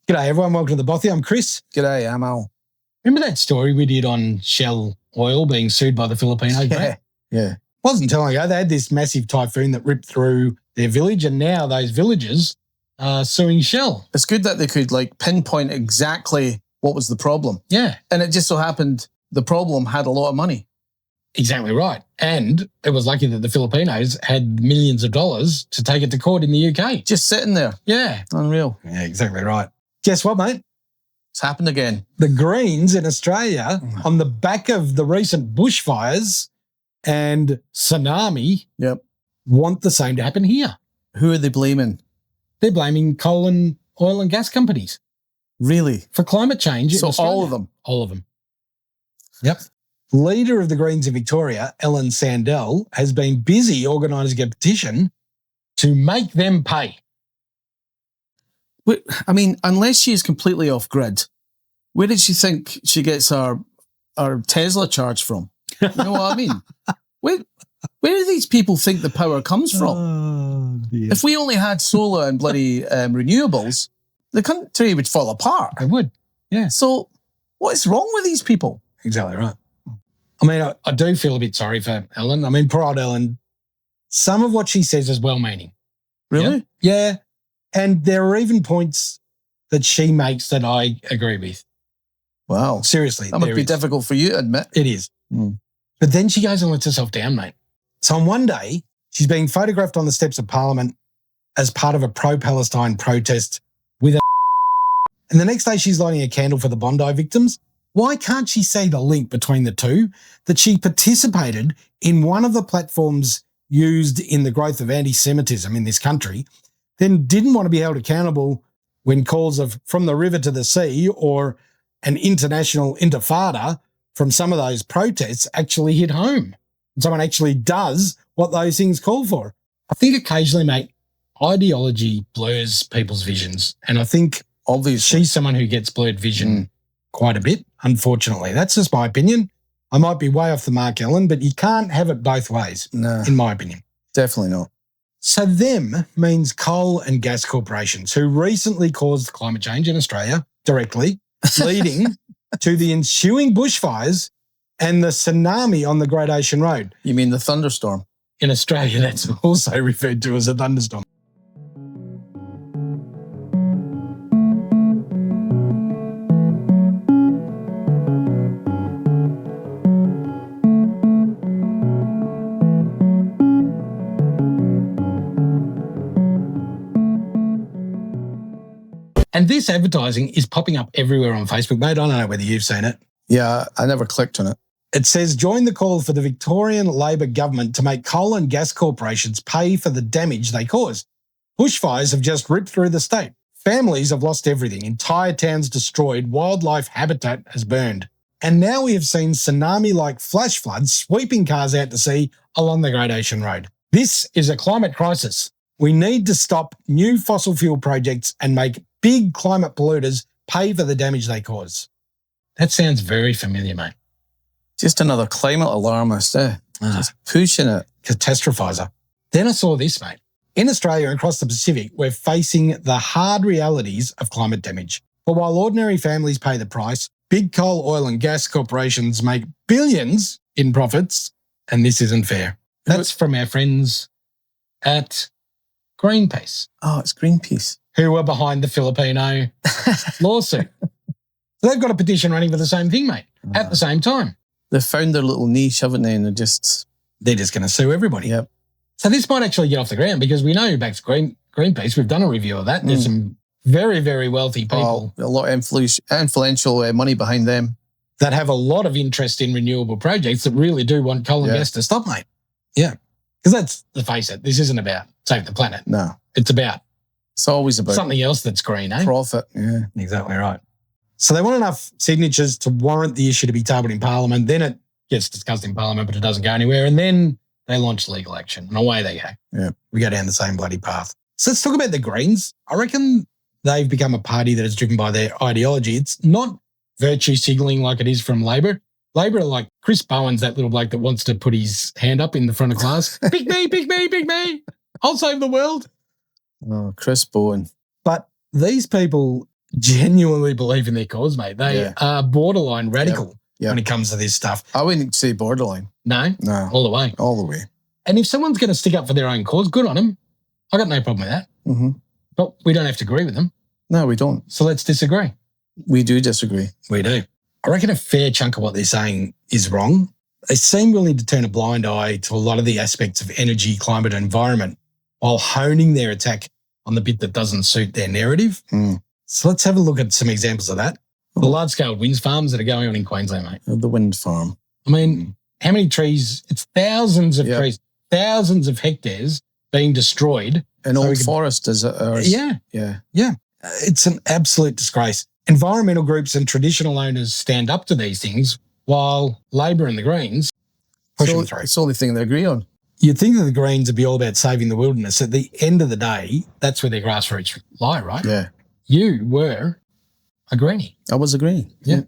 G'day everyone, welcome to the Bothy. I'm Chris. G'day, I'm Al. Remember that story we did on Shell Oil being sued by the Filipinos? Yeah. Wasn't too long ago. They had this massive typhoon that ripped through their village, and now those villagers are suing Shell. It's good that they could pinpoint exactly what was the problem. Yeah. And it just so happened the problem had a lot of money. Exactly right. And it was lucky that the Filipinos had millions of dollars to take it to court in the UK. Just sitting there. Yeah. Unreal. Yeah, exactly right. Guess what, mate? It's happened again. The Greens in Australia, on the back of the recent bushfires and tsunami, want the same to happen here. Who are they blaming? They're blaming coal and oil and gas companies. Really? For climate change. So all of them? All of them. Yep. Leader of the Greens in Victoria, Ellen Sandell, has been busy organising a petition to make them pay. But, I mean, unless she is completely off grid, where did she think she gets our Tesla charge from? You know what I mean? Where do these people think the power comes from? Oh, dear. If we only had solar and bloody renewables, the country would fall apart. It would, yeah. So what is wrong with these people? Exactly right. I mean, I do feel a bit sorry for Ellen. I mean, poor old Ellen. Some of what she says is well-meaning. Really? Yeah. And there are even points that she makes that I agree with. Wow. Seriously. That must be difficult for you to admit. It is. But then she goes and lets herself down, mate. So on one day, she's being photographed on the steps of Parliament as part of a pro-Palestine protest with a and the next day she's lighting a candle for the Bondi victims. Why can't she see the link between the two? That she participated in one of the platforms used in the growth of anti-Semitism in this country, then didn't want to be held accountable when calls of from the river to the sea or an international intifada from some of those protests actually hit home. And someone actually does what those things call for. I think occasionally, mate, ideology blurs people's visions. And I think obviously she's someone who gets blurred vision quite a bit, unfortunately. That's just my opinion. I might be way off the mark, Ellen, but you can't have it both ways, in my opinion. Definitely not. So them means coal and gas corporations who recently caused climate change in Australia directly, leading to the ensuing bushfires and the tsunami on the Great Ocean Road. You mean the thunderstorm? In Australia, that's also referred to as a thunderstorm. And this advertising is popping up everywhere on Facebook, mate. I don't know whether you've seen it. Yeah, I never clicked on it. It says, join the call for the Victorian Labor government to make coal and gas corporations pay for the damage they cause. Bushfires have just ripped through the state. Families have lost everything. Entire towns destroyed. Wildlife habitat has burned. And now we have seen tsunami-like flash floods sweeping cars out to sea along the Great Ocean Road. This is a climate crisis. We need to stop new fossil fuel projects and make big climate polluters pay for the damage they cause. That sounds very familiar, mate. Just another climate alarmist, eh? Just pushing it. Catastrophizer. Then I saw this, mate. In Australia and across the Pacific, we're facing the hard realities of climate damage. But while ordinary families pay the price, big coal, oil and gas corporations make billions in profits, and this isn't fair. That's from our friends at Greenpeace. Oh, it's Greenpeace. Who are behind the Filipino lawsuit. So they've got a petition running for the same thing, mate, at the same time. They've found their little niche, haven't they? And they're just going to sue everybody. Yep. So this might actually get off the ground because we know who backs Greenpeace. We've done a review of that. There's some very, very wealthy people. A lot of influential money behind them. That have a lot of interest in renewable projects that really do want coal and gas to stop, mate. Yeah. Because let's face it, this isn't about save the planet. No. It's about It's always about something else that's green, eh? Profit. Yeah. Exactly right. So they want enough signatures to warrant the issue to be tabled in Parliament. Then it gets discussed in Parliament, but it doesn't go anywhere. And then they launch legal action. And away they go. Yeah. We go down the same bloody path. So let's talk about the Greens. I reckon they've become a party that is driven by their ideology. It's not virtue signalling like it is from Labor. Labor are like Chris Bowen's that little bloke that wants to put his hand up in the front of class. Pick me, pick me, pick me. I'll save the world. Oh, Chris Bowen. But these people genuinely believe in their cause, mate. They are borderline radical when it comes to this stuff. I wouldn't say borderline. No? All the way. All the way. And if someone's going to stick up for their own cause, good on them. I got no problem with that. Mm-hmm. But we don't have to agree with them. No, we don't. So let's disagree. We do disagree. We do. I reckon a fair chunk of what they're saying is wrong. They seem willing to turn a blind eye to a lot of the aspects of energy, climate, and environment while honing their attack on the bit that doesn't suit their narrative. So let's have a look at some examples of that. The large-scale wind farms that are going on in Queensland, mate. The wind farm. I mean, how many trees? It's thousands of trees, thousands of hectares being destroyed. An old forest is ours. Yeah. It's an absolute disgrace. Environmental groups and traditional owners stand up to these things while Labor and the Greens push them through. It's the only thing they agree on. You'd think that the Greens would be all about saving the wilderness. At the end of the day, that's where their grassroots lie, right? Yeah. You were a Greenie. I was a Greenie. Yeah.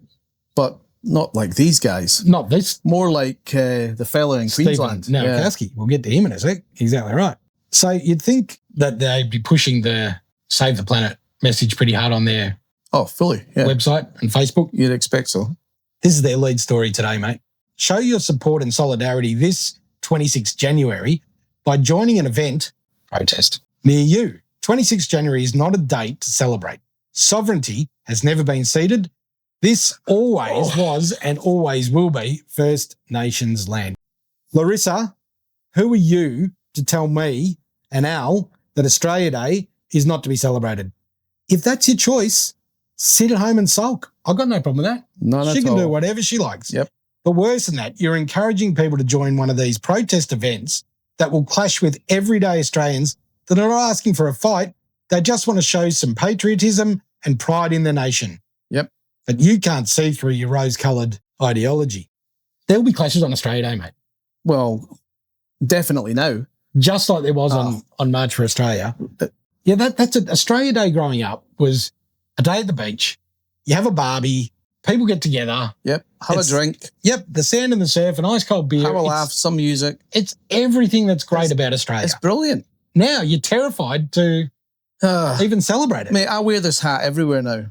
But not like these guys. Not this. More like the fella in Queensland. No, Kowski. We'll get to him in a sec. Exactly right. So you'd think that they'd be pushing the Save the Planet message pretty hard on their fully website and Facebook. You'd expect so. This is their lead story today, mate. Show your support and solidarity this 26th January by joining an event protest near you. 26th January is not a date to celebrate. Sovereignty has never been ceded. This always was and always will be First Nations land. Larissa, who are you to tell me and Al that Australia Day is not to be celebrated? If that's your choice, sit at home and sulk. I've got no problem with that. None She at can all. do whatever she likes. Yep. But worse than that, you're encouraging people to join one of these protest events that will clash with everyday Australians that are not asking for a fight. They just want to show some patriotism and pride in their nation. Yep. But you can't see through your rose-coloured ideology. There'll be clashes on Australia Day, mate. Well, definitely now. Just like there was on March for Australia. Yeah, that's it. Australia Day growing up was a day at the beach. You have a barbie. People get together. Yep. Have a drink. Yep. The sand and the surf, an ice cold beer. Have a laugh, some music. It's everything that's great about Australia. It's brilliant. Now you're terrified to even celebrate it. Mate, I wear this hat everywhere now.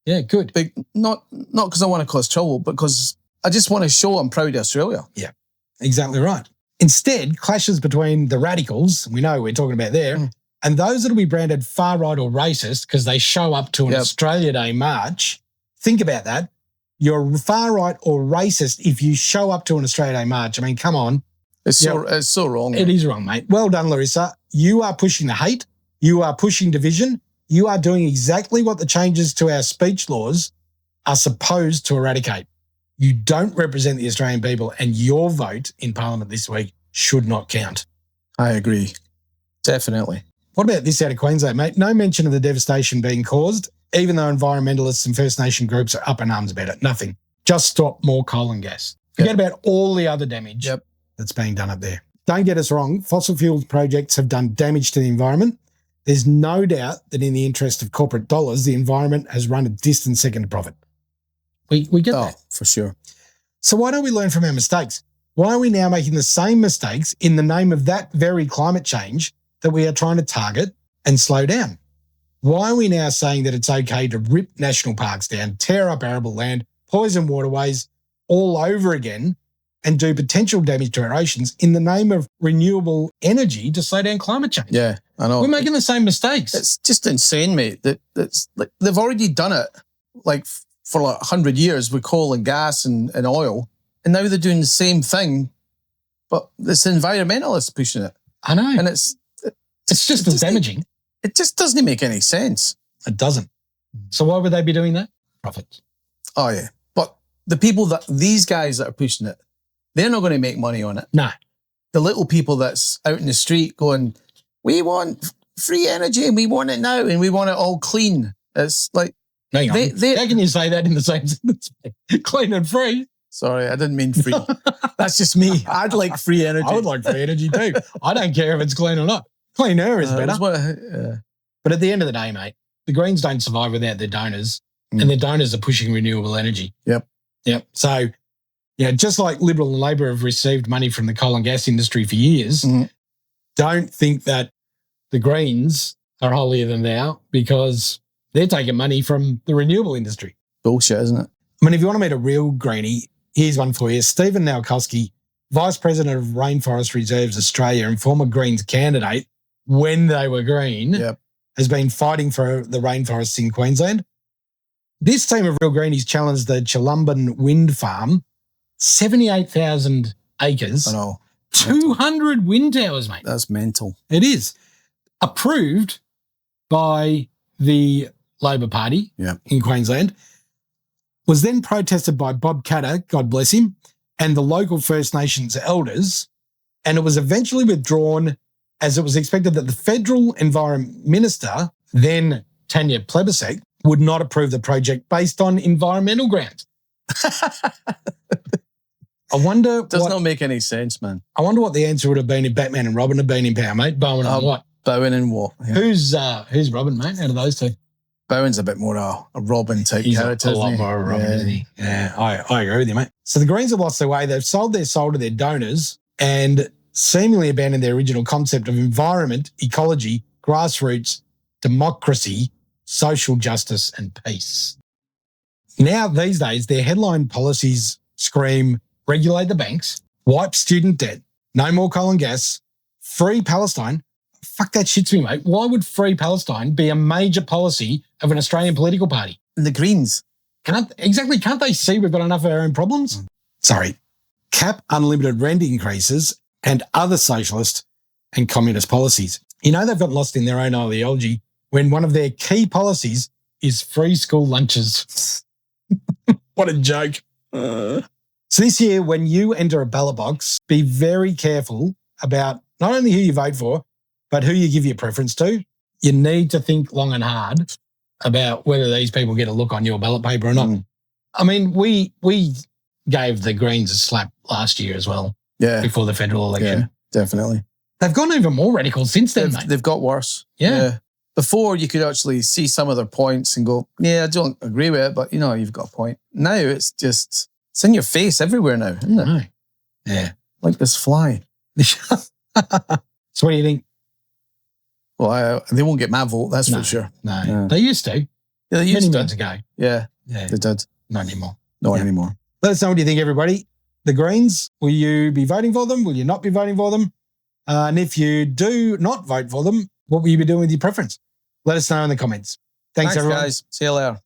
Yeah, good. But not because I want to cause trouble, but because I just want to show I'm proud of Australia. Yeah, exactly right. Instead, clashes between the radicals, we know we're talking about there, and those that will be branded far right or racist because they show up to an Australia Day march. Think about that. You're far right or racist if you show up to an Australia Day march. I mean, come on. It's so wrong. It is wrong, mate. Well done, Larissa. You are pushing the hate. You are pushing division. You are doing exactly what the changes to our speech laws are supposed to eradicate. You don't represent the Australian people, and your vote in Parliament this week should not count. I agree. Definitely. What about this out of Queensland, mate? No mention of the devastation being caused, even though environmentalists and First Nation groups are up in arms about it. Nothing. Just stop more coal and gas. Forget about all the other damage that's being done up there. Don't get us wrong. Fossil fuels projects have done damage to the environment. There's no doubt that in the interest of corporate dollars, the environment has run a distant second to profit. We get that. For sure. So why don't we learn from our mistakes? Why are we now making the same mistakes in the name of that very climate change that we are trying to target and slow down? Why are we now saying that it's okay to rip national parks down, tear up arable land, poison waterways all over again, and do potential damage to our oceans in the name of renewable energy to slow down climate change? Yeah, I know. We're making the same mistakes. It's just insane, mate. That's like they've already done it like for like 100 years with coal and gas and oil, and now they're doing the same thing, but it's environmentalists pushing it. I know. And it's just as damaging. It just doesn't make any sense. It doesn't. So why would they be doing that? Profit. Oh, yeah. But the people these guys that are pushing it, they're not going to make money on it. No. The little people that's out in the street going, we want free energy and we want it now and we want it all clean. It's like... Hang on. How can you say that in the same sentence? Clean and free. Sorry, I didn't mean free. That's just me. I'd like free energy. I would like free energy too. I don't care if it's clean or not. Clean air is better. But at the end of the day, mate, the Greens don't survive without their donors, and their donors are pushing renewable energy. Yep. So, just like Liberal and Labor have received money from the coal and gas industry for years, don't think that the Greens are holier than thou because They're taking money from the renewable industry. Bullshit, isn't it? I mean, if you want to meet a real Greenie, here's one for you. Stephen Nowakowski, Vice President of Rainforest Reserves Australia and former Greens candidate when they were green, has been fighting for the rainforests in Queensland. This team of real Greenies challenged the Chilumban wind farm, 78,000 acres. I know. 200 wind towers, mate. That's mental. It is. Approved by the Labor Party in Queensland, was then protested by Bob Catter, God bless him, and the local First Nations elders, and it was eventually withdrawn as it was expected that the federal environment minister, then Tanya Plibersek, would not approve the project based on environmental grounds. I wonder Does not make any sense, man. I wonder what the answer would have been if Batman and Robin had been in power, mate. Bowen and what? Bowen and what? Yeah. Who's Robin, mate, out of those two? Bowen's a bit more a Robin type character. He's a lot more Robin, isn't he? Yeah, I agree with you, mate. So the Greens have lost their way. They've sold their soul to their donors and seemingly abandoned their original concept of environment, ecology, grassroots, democracy, social justice and peace. Now, these days, their headline policies scream, regulate the banks, wipe student debt, no more coal and gas, free Palestine. Fuck, that shits me, mate. Why would free Palestine be a major policy of an Australian political party? And the Greens. Can't they see we've got enough of our own problems? Sorry. Cap unlimited rent increases and other socialist and communist policies. You know they've got lost in their own ideology when one of their key policies is free school lunches. What a joke. So this year, when you enter a ballot box, be very careful about not only who you vote for, but who you give your preference to. You need to think long and hard about whether these people get a look on your ballot paper or not. I mean, we gave the Greens a slap last year as well. Yeah. Before the federal election. Yeah, definitely. They've gone even more radical since then, mate. They've got worse. Yeah. Before you could actually see some of their points and go, yeah, I don't agree with it, but you've got a point. Now it's in your face everywhere now, isn't it? Right. Yeah. Like this fly. So what do you think? Well, they won't get my vote, that's for sure. No. Yeah. They used to. Yeah, they used many months ago. Yeah. They did. Not anymore. Not anymore. Let us know what you think, everybody. The Greens, will you be voting for them? Will you not be voting for them? And if you do not vote for them, what will you be doing with your preference? Let us know in the comments. Thanks everyone. Guys. See you later.